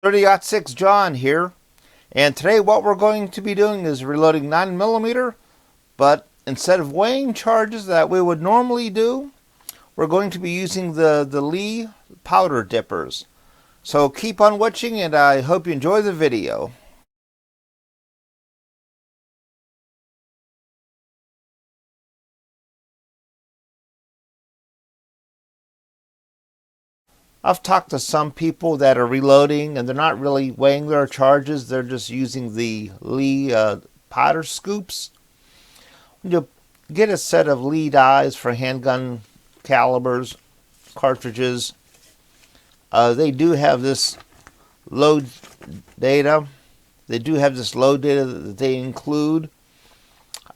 30-06 John here, and today what we're going to be doing is reloading 9mm, but instead of weighing charges that we would normally do, we're going to be using the Lee powder dippers. So keep on watching, and I hope you enjoy the video. I've talked to some people that are reloading and they're not really weighing their charges. They're just using the Lee powder scoops. When you get a set of Lee dies for handgun calibers, cartridges, they do have this load data. They do have this load data that they include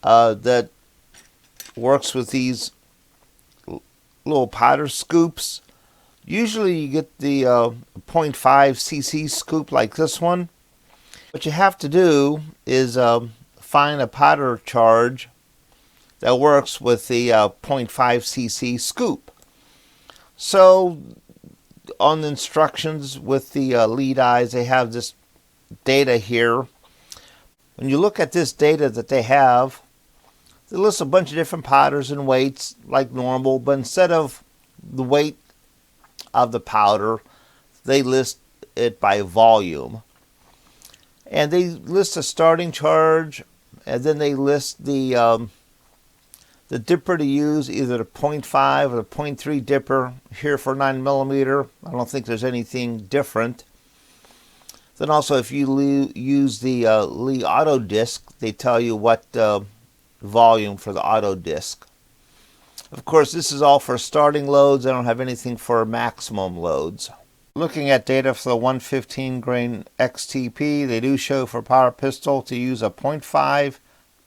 that works with these little powder scoops. Usually you get the 0.5 cc scoop like this one. What you have to do is find a powder charge that works with the 0.5 cc scoop. So on the instructions with the lead eyes, they have this data here. When you look at this data that they have, they list a bunch of different powders and weights like normal, but instead of the weight of the powder, they list it by volume. And they list a starting charge, and then they list the dipper to use, either the 0.5 or the 0.3 dipper here for 9mm. I don't think there's anything different. Then also, if you use the Lee auto disc, they tell you what volume for the auto disc. Of course, this is all for starting loads. I don't have anything for maximum loads. Looking at data for the 115 grain XTP, they do show for power pistol to use a 0.5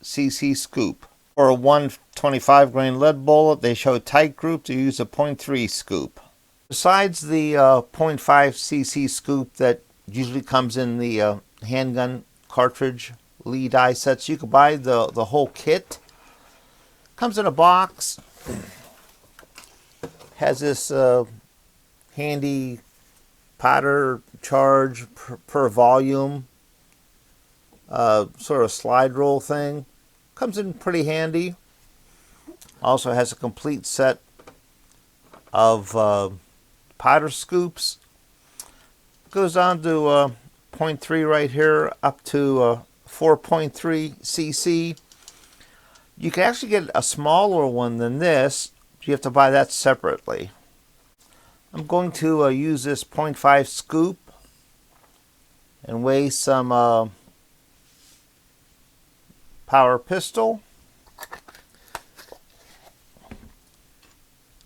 cc scoop. For a 125 grain lead bullet, they show Titegroup to use a 0.3 scoop. Besides the 0.5 cc scoop that usually comes in the handgun cartridge Lee die sets, you could buy the whole kit. Comes in a box. Has this handy powder charge per volume, sort of slide rule thing. Comes in pretty handy. Also has a complete set of powder scoops. Goes down to 0.3 right here, up to 4.3 cc. You can actually get a smaller one than this. You have to buy that separately. I'm going to use this 0.5 scoop and weigh some power pistol.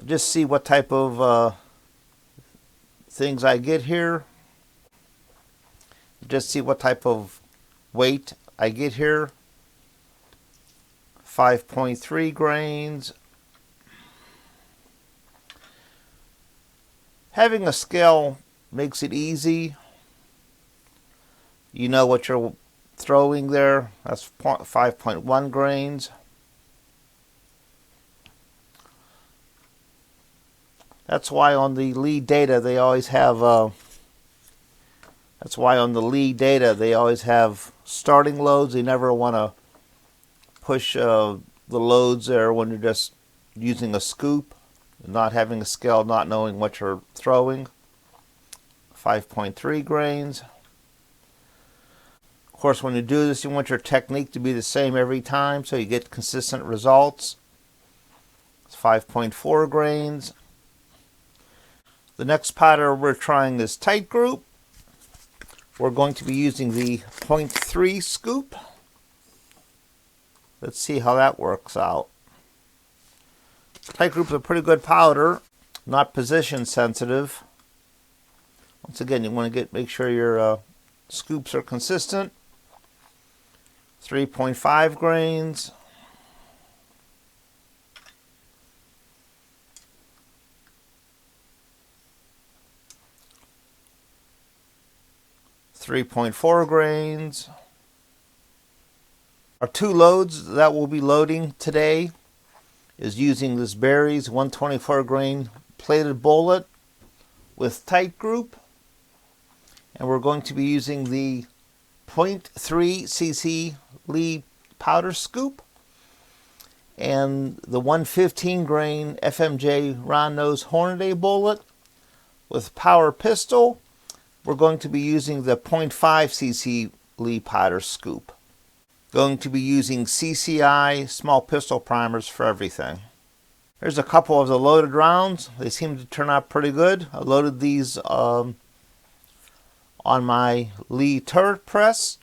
Just see what type of things I get here. Just see what type of weight I get here. 5.3 grains. Having a scale makes it easy. You know what you're throwing there. That's 5.1 grains. That's why on the lead data they always have starting loads. They never want to push the loads there when you're just using a scoop, not having a scale, not knowing what you're throwing. 5.3 grains. Of course, when you do this, you want your technique to be the same every time so you get consistent results. It's 5.4 grains. The next powder we're trying is Titegroup. We're going to be using the 0.3 scoop. Let's see how that works out. Titegroup is a pretty good powder, not position sensitive. Once again, you want to make sure your scoops are consistent. 3.5 grains. .4 grains. Our two loads that we'll be loading today is using this Berry's 124 grain plated bullet with Titegroup And we're going to be using the 0.3 cc Lee powder scoop and the 115 grain FMJ round nose Hornady bullet. With power pistol, we're going to be using the 0.5 cc Lee powder scoop. Going to be using CCI small pistol primers for everything. Here's a couple of the loaded rounds. They seem to turn out pretty good. I loaded these on my Lee turret press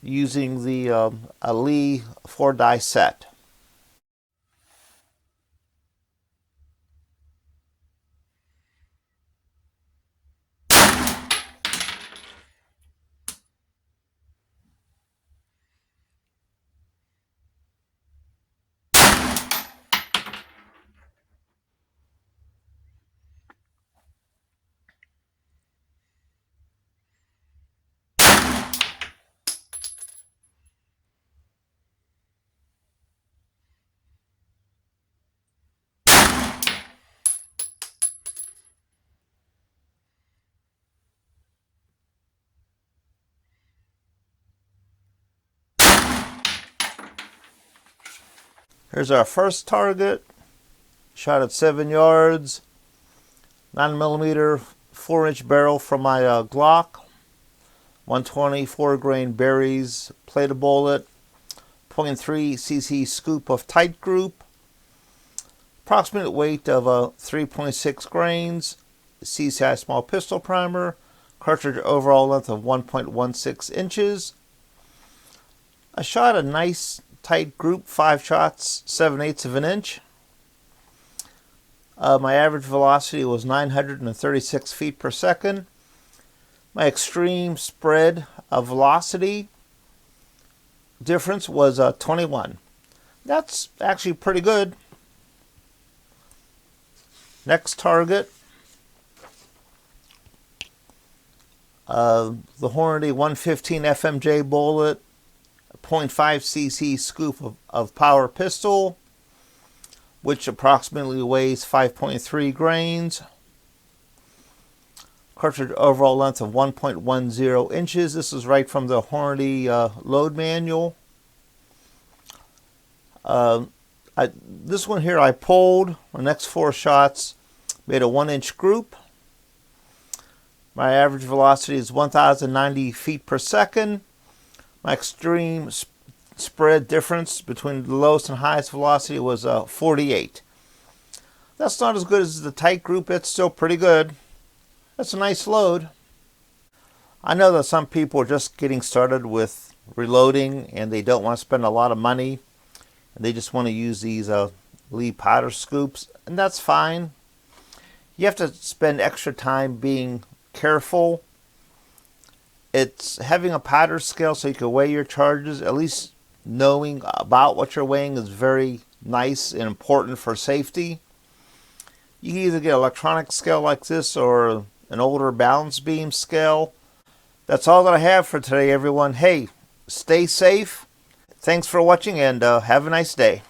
using the a Lee 4-die set. Here's our first target, shot at 7 yards, 9mm 4-inch barrel from my Glock, 124 grain berries plated bullet, 0.3 cc scoop of Titegroup, approximate weight of 3.6 grains, CCI small pistol primer, cartridge overall length of 1.16 inches. I shot a nice tight group, 5 shots, 7/8 of an inch. My average velocity was 936 feet per second. My extreme spread of velocity difference was 21. That's actually pretty good. Next target, the Hornady 115 FMJ bullet, 0.5 cc scoop of power pistol, which approximately weighs 5.3 grains. Cartridge overall length of 1.10 inches. This is right from the Hornady load manual. This one here I pulled. The next 4 shots made a 1-inch group. My average velocity is 1,090 feet per second. My extreme spread difference between the lowest and highest velocity was 48. That's not as good as the tight group. It's still pretty good. That's a nice load. I know that some people are just getting started with reloading and they don't want to spend a lot of money and they just want to use these Lee powder scoops, and that's fine. You have to spend extra time being careful. It's having a powder scale so you can weigh your charges. At least knowing about what you're weighing is very nice and important for safety. You can either get an electronic scale like this or an older balance beam scale. That's all that I have for today, everyone. Hey, stay safe. Thanks for watching and have a nice day.